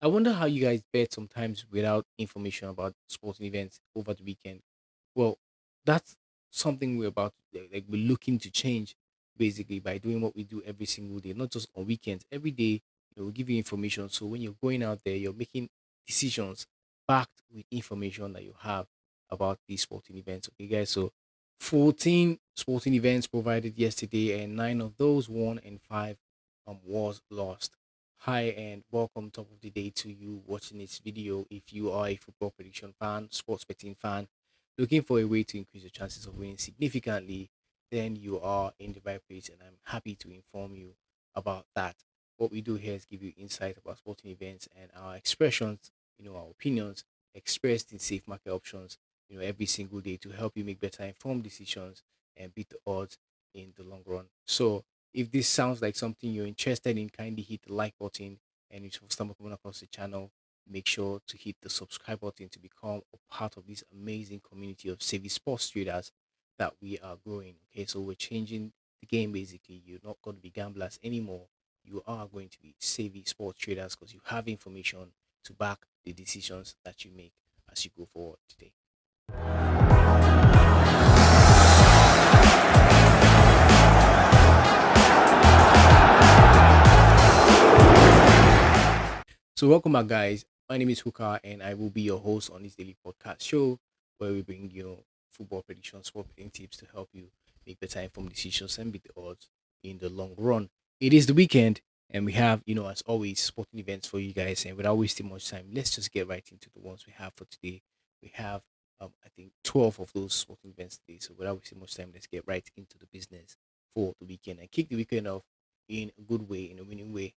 I wonder how you guys bet sometimes without information about sporting events over the weekend. Well, that's something we're about to, we're looking to change basically by doing what we do every single day, not just on weekends. Every day, we'll give you information. So when you're going out there, you're making decisions backed with information that you have about these sporting events. Okay, guys. So 14 sporting events provided yesterday, and nine of those won and five was lost. Hi and welcome top of the day to you watching this video. If you are a football prediction fan, sports betting fan, looking for a way to increase your chances of winning significantly, then you are in the right place and I'm happy to inform you about that. What we do here is give you insight about sporting events and our expressions, our opinions expressed in safe market options, every single day to help you make better informed decisions and beat the odds in the long run. So if this sounds like something you're interested in, kindly hit the like button. And if you stumble coming across the channel, make sure to hit the subscribe button to become a part of this amazing community of savvy sports traders that we are growing. Okay, so we're changing the game basically. You're not going to be gamblers anymore. You are going to be savvy sports traders because you have information to back the decisions that you make as you go forward today. So, welcome back, guys. My name is Hooker, and I will be your host on this daily podcast show where we bring you football predictions, sport betting tips to help you make better informed decisions and beat the odds in the long run. It is the weekend, and we have, as always, sporting events for you guys. And without wasting much time, let's just get right into the ones we have for today. We have, I think, 12 of those sporting events today. So, without wasting much time, let's get right into the business for the weekend and kick the weekend off in a good way, in a winning way,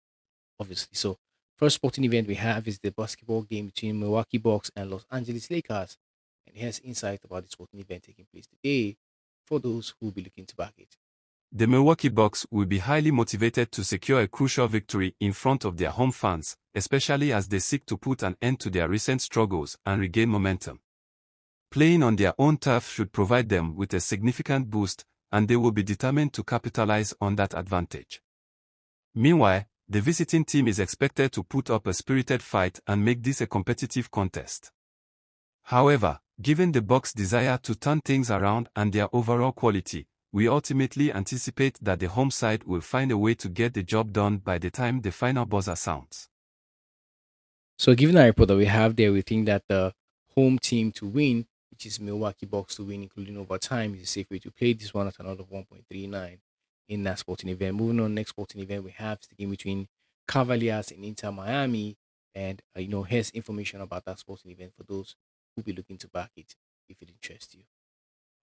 obviously. So, first sporting event we have is the basketball game between Milwaukee Bucks and Los Angeles Lakers. And here's insight about the sporting event taking place today for those who will be looking to back it. The Milwaukee Bucks will be highly motivated to secure a crucial victory in front of their home fans, especially as they seek to put an end to their recent struggles and regain momentum. Playing on their own turf should provide them with a significant boost, and they will be determined to capitalize on that advantage. Meanwhile, the visiting team is expected to put up a spirited fight and make this a competitive contest. However, given the Bucks' desire to turn things around and their overall quality, we ultimately anticipate that the home side will find a way to get the job done by the time the final buzzer sounds. So, given the report that we have there, we think that the home team to win, which is Milwaukee Bucks to win, including overtime, is a safe way to play this one at another 1.39 in that sporting event. Moving on, next sporting event we have is the game between Cavaliers and Inter Miami. And here's information about that sporting event for those who be looking to back it if it interests you.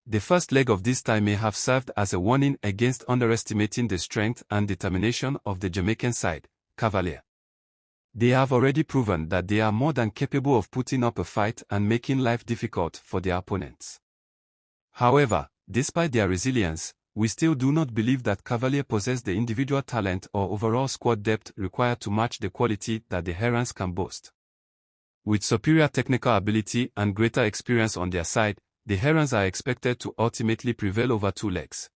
The first leg of this tie may have served as a warning against underestimating the strength and determination of the Jamaican side, Cavalier. They have already proven that they are more than capable of putting up a fight and making life difficult for their opponents. However, despite their resilience, we still do not believe that Cavalier possess the individual talent or overall squad depth required to match the quality that the Herons can boast. With superior technical ability and greater experience on their side, the Herons are expected to ultimately prevail over two legs.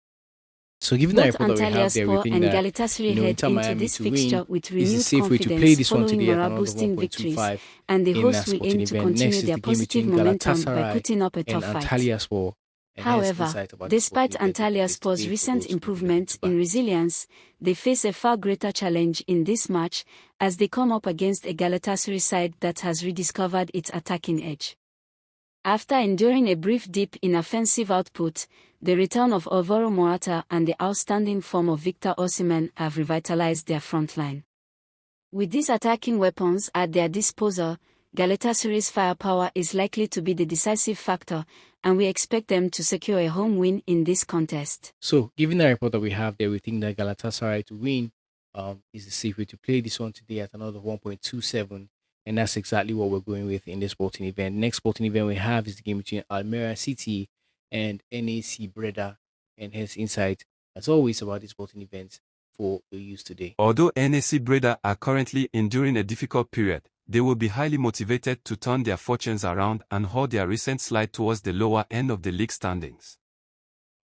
So, given the Both report that we have there, we Antalya think and that Galatasaray head Inter into Miami this to fixture win with is a renewed safe way to play confidence this one following today at another morale-boosting victories, 1.25 and they in host that will sporting aim to event. Next continue is their the game positive between momentum by Galatasaray putting up a and tough fight. Antalyaspor. And here's However, insight about the despite sporting event taking place Antalyaspor's today for recent those who be looking improvement to back in it. resilience, they face a far greater challenge in this match as they come up against a Galatasaray side that has rediscovered its attacking edge. After enduring a brief dip in offensive output, the return of Alvaro Morata and the outstanding form of Victor Osimhen have revitalized their frontline. With these attacking weapons at their disposal, Galatasaray's firepower is likely to be the decisive factor, and we expect them to secure a home win in this contest. So, given the report that we have there, we think that Galatasaray to win is the safe way to play this one today at another 1.27. And that's exactly what we're going with in this sporting event. Next sporting event we have is the game between Almeria City and NAC Breda. And his insight, as always, about this sporting event for the use today. Although NAC Breda are currently enduring a difficult period, they will be highly motivated to turn their fortunes around and halt their recent slide towards the lower end of the league standings.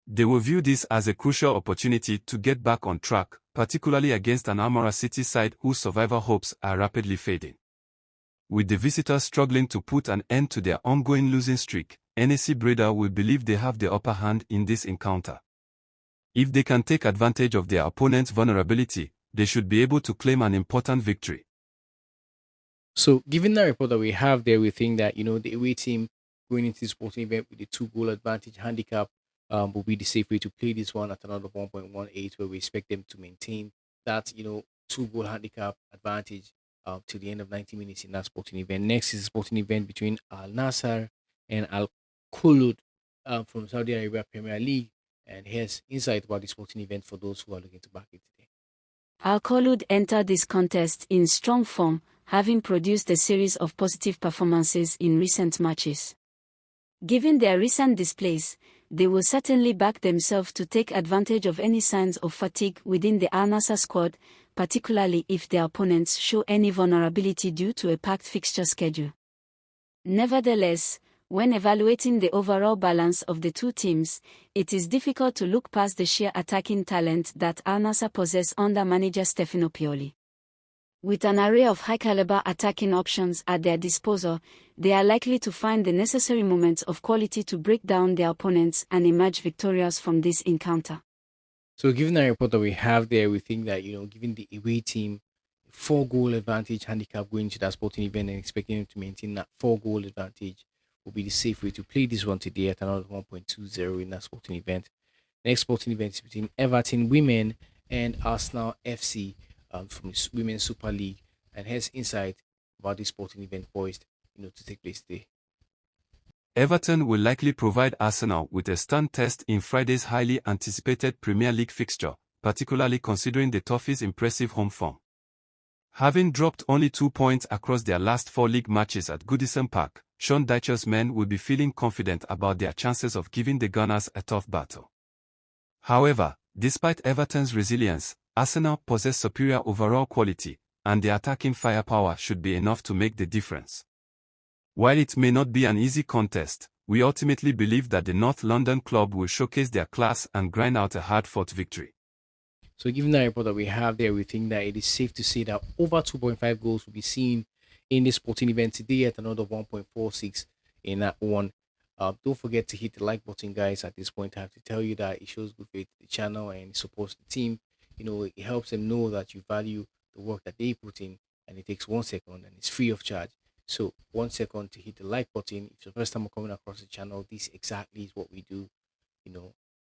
They will view this as a crucial opportunity to get back on track, particularly against an Almeria City side whose survival hopes are rapidly fading. with the visitors struggling to put an end to their ongoing losing streak, NAC Breda will believe they have the upper hand in this encounter. If they can take advantage of their opponent's vulnerability, they should be able to claim an important victory. So, given that report that we have there, we think that the away team going into the sporting event with the 2 goal advantage handicap will be the safe way to play this one at another 1.18, where we expect them to maintain that 2 goal handicap advantage till the end of 90 minutes in that sporting event. Next is a sporting event between Al Nassr and Al Khulud from Saudi Arabia Premier League. And here's insight about the sporting event for those who are looking to back it today. Al Khulud entered this contest in strong form, having produced a series of positive performances in recent matches. Given their recent displays, they will certainly back themselves to take advantage of any signs of fatigue within the Al Nassr squad, particularly if their opponents show any vulnerability due to a packed fixture schedule. Nevertheless, when evaluating the overall balance of the two teams, it is difficult to look past the sheer attacking talent that Al Nassr possess under manager Stefano Pioli. With an array of high-caliber attacking options at their disposal, they are likely to find the necessary moments of quality to break down their opponents and emerge victorious from this encounter. So, given the report that we have there, we think that, given the away team 4 goal advantage handicap going to that sporting event and expecting them to maintain that 4 goal advantage will be the safe way to play this one today at another 1.20 in that sporting event. Next sporting event is between Everton Women and Arsenal FC from the Women's Super League. And here's insight about this sporting event poised to take place today. Everton will likely provide Arsenal with a stand test in Friday's highly anticipated Premier League fixture, particularly considering the Toffees' impressive home form. Having dropped only 2 points across their last 4 league matches at Goodison Park, Sean Dyche's men will be feeling confident about their chances of giving the Gunners a tough battle. However, despite Everton's resilience, Arsenal possess superior overall quality, and their attacking firepower should be enough to make the difference. While it may not be an easy contest, we ultimately believe that the North London club will showcase their class and grind out a hard-fought victory. So, given the report that we have there, we think that it is safe to say that over 2.5 goals will be seen in this sporting event today at another 1.46 in that one. Don't forget to hit the like button, guys. At this point, I have to tell you that it shows good faith to the channel and it supports the team. It helps them know that you value the work that they put in, and it takes 1 second and it's free of charge. So 1 second to hit the like button. If it's the first time coming across the channel, this exactly is what we do.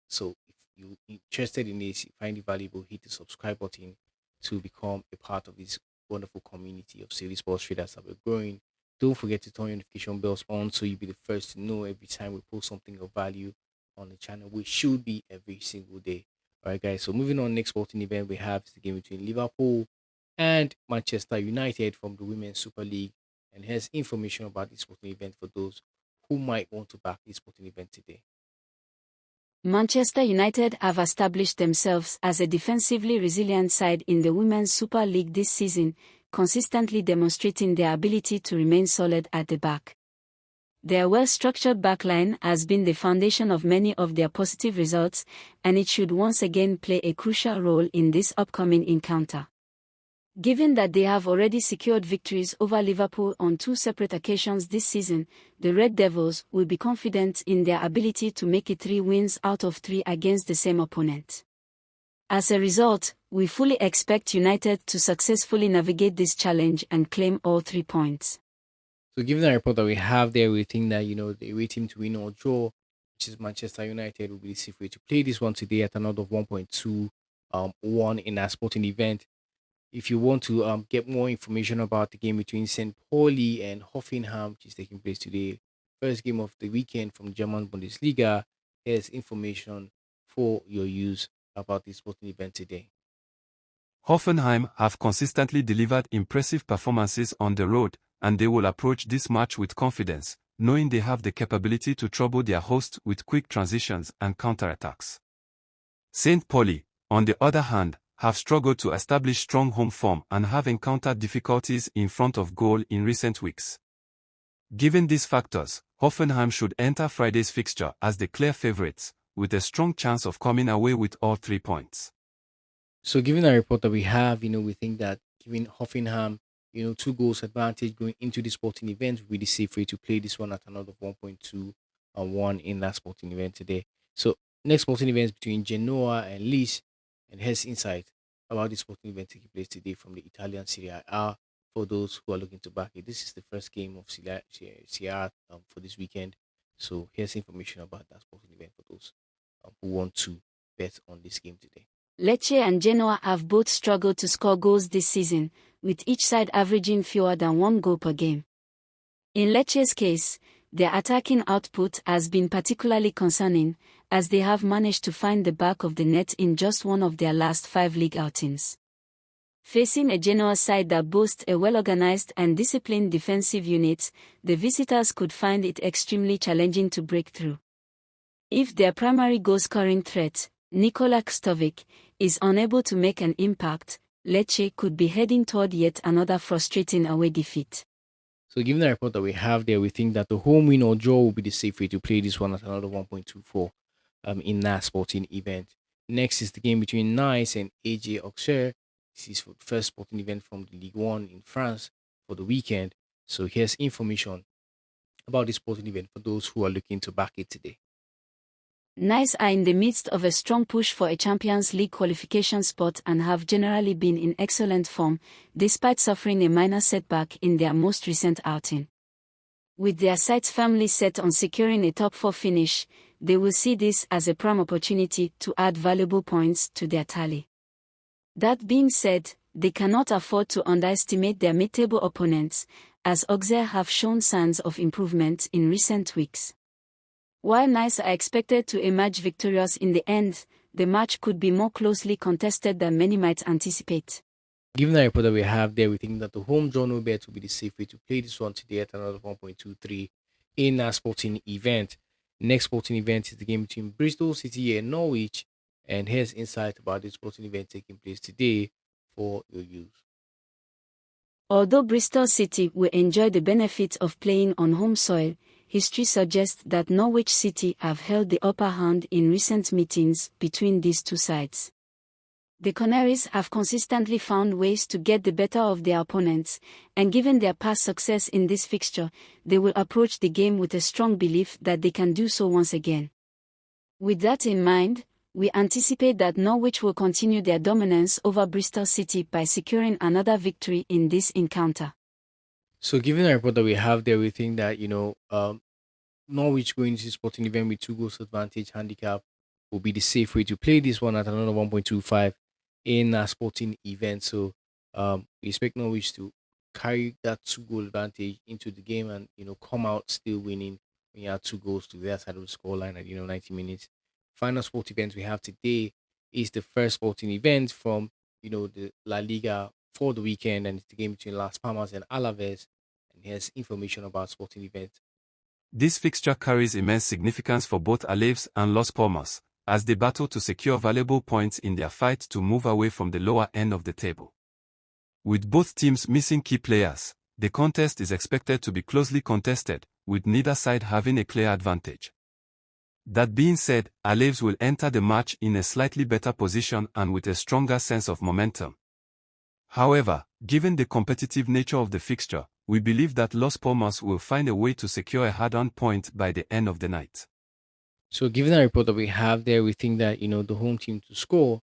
So if you're interested in this, you find it valuable, hit the subscribe button to become a part of this wonderful community of Silly Sports traders that we're growing. Don't forget to turn your notification bells on so you'll be the first to know every time we post something of value on the channel, which should be every single day. All right, guys. So moving on, next sporting event we have is the game between Liverpool and Manchester United from the Women's Super League. And here's information about this sporting event for those who might want to back this sporting event today. Manchester United have established themselves as a defensively resilient side in the Women's Super League this season, consistently demonstrating their ability to remain solid at the back. Their well-structured backline has been the foundation of many of their positive results, and it should once again play a crucial role in this upcoming encounter. Given that they have already secured victories over Liverpool on 2 separate occasions this season, the Red Devils will be confident in their ability to make it 3 wins out of 3 against the same opponent. As a result, we fully expect United to successfully navigate this challenge and claim all 3 points. So given the report that we have there, we think that, the away team to win or draw, which is Manchester United, will be the safe way to play this one today at another 1.2 in our sporting event. If you want to get more information about the game between St. Pauli and Hoffenheim, which is taking place today, first game of the weekend from German Bundesliga, here's information for your use about this sporting event today. Hoffenheim have consistently delivered impressive performances on the road, and they will approach this match with confidence, knowing they have the capability to trouble their hosts with quick transitions and counterattacks. St. Pauli, on the other hand, have struggled to establish strong home form and have encountered difficulties in front of goal in recent weeks. Given these factors, Hoffenheim should enter Friday's fixture as the clear favourites, with a strong chance of coming away with all 3 points. So given the report that we have, we think that given Hoffenheim two goals advantage going into the sporting event. Really safe way to play this one at another 1.2 and 1 in that sporting event today. So next sporting event between Genoa and Lis, and here's insight about this sporting event taking place today from the Italian Serie A. For those who are looking to back it, this is the first game of Serie A for this weekend. So here's information about that sporting event for those who want to bet on this game today. Lecce and Genoa have both struggled to score goals this season, with each side averaging fewer than one goal per game. In Lecce's case, their attacking output has been particularly concerning, as they have managed to find the back of the net in just one of their last 5 league outings. Facing a Genoa side that boasts a well-organized and disciplined defensive unit, the visitors could find it extremely challenging to break through. If their primary goal-scoring threat, Nikola Kstovic, is unable to make an impact, Lecce could be heading toward yet another frustrating away defeat. So given the report that we have there, we think that the home win or draw will be the safe way to play this one at another 1.24 in that sporting event. Next is the game between Nice and AJ Auxerre. This is for the first sporting event from the League One in France for the weekend. So here's information about this sporting event for those who are looking to back it today. Nice are in the midst of a strong push for a Champions League qualification spot and have generally been in excellent form, despite suffering a minor setback in their most recent outing. With their sights firmly set on securing a top 4 finish, they will see this as a prime opportunity to add valuable points to their tally. That being said, they cannot afford to underestimate their mid-table opponents, as Auxerre have shown signs of improvement in recent weeks. While Nice are expected to emerge victorious in the end, the match could be more closely contested than many might anticipate. Given the report that we have there, we think that the home draw no bet will be the safe way to play this one today at another 1.23 in a sporting event. Next sporting event is the game between Bristol City and Norwich. And here's insight about this sporting event taking place today for your use. Although Bristol City will enjoy the benefits of playing on home soil, history suggests that Norwich City have held the upper hand in recent meetings between these two sides. The Canaries have consistently found ways to get the better of their opponents, and given their past success in this fixture, they will approach the game with a strong belief that they can do so once again. With that in mind, we anticipate that Norwich will continue their dominance over Bristol City by securing another victory in this encounter. So, given the report that we have there, we think that, Norwich going to the sporting event with 2 goals advantage handicap will be the safe way to play this one at another 1.25 in a sporting event. So we expect Norwich to carry that 2 goal advantage into the game and come out still winning when you add 2 goals to their side of the scoreline at 90 minutes. Final sport event we have today is the first sporting event from the La Liga for the weekend, and it's the game between Las Palmas and Alaves. And here's information about sporting event. This fixture carries immense significance for both Alaves and Los Palmas, as they battle to secure valuable points in their fight to move away from the lower end of the table. With both teams missing key players, the contest is expected to be closely contested, with neither side having a clear advantage. That being said, Alaves will enter the match in a slightly better position and with a stronger sense of momentum. However, given the competitive nature of the fixture, we believe that Los Palmas will find a way to secure a hard-earned point by the end of the night. So, given the report that we have there, we think that the home team to score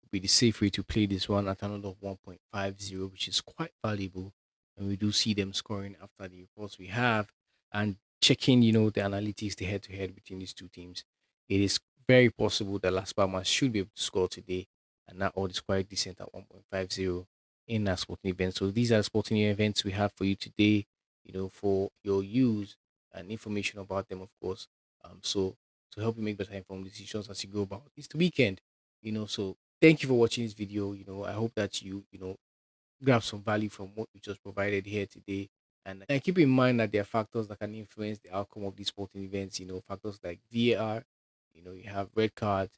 will be the safe way to play this one at another 1.50, which is quite valuable. And we do see them scoring after the reports we have and checking, the analytics, the head-to-head between these two teams. It is very possible that Las Palmas should be able to score today, and that odds is quite decent at 1.50 in that sporting event. So these are the sporting events we have for you today, for your use and information about them, of course. So to help you make better informed decisions as you go about. It's the weekend, So thank you for watching this video. I hope that you grab some value from what we just provided here today. And keep in mind that there are factors that can influence the outcome of these sporting events. Factors like VAR. You have red cards.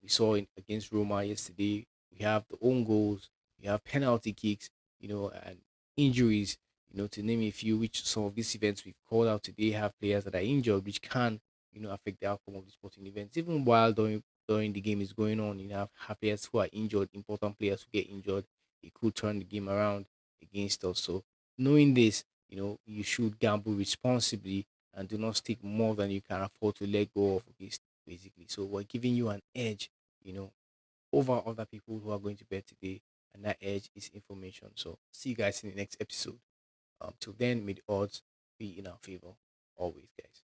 We saw against Roma yesterday. We have the own goals. We have penalty kicks. And injuries. To name a few, which some of these events we've called out today have players that are injured, which can affect the outcome of the sporting events. Even while during the game is going on, have players who are injured, important players who get injured. It could turn the game around. against us. So knowing this, you should gamble responsibly and do not stick more than you can afford to let go of, basically. So we're giving you an edge, you know, over other people who are going to bet today, and that edge is information. So see you guys in the next episode. Till then, may the odds be in our favor always, guys.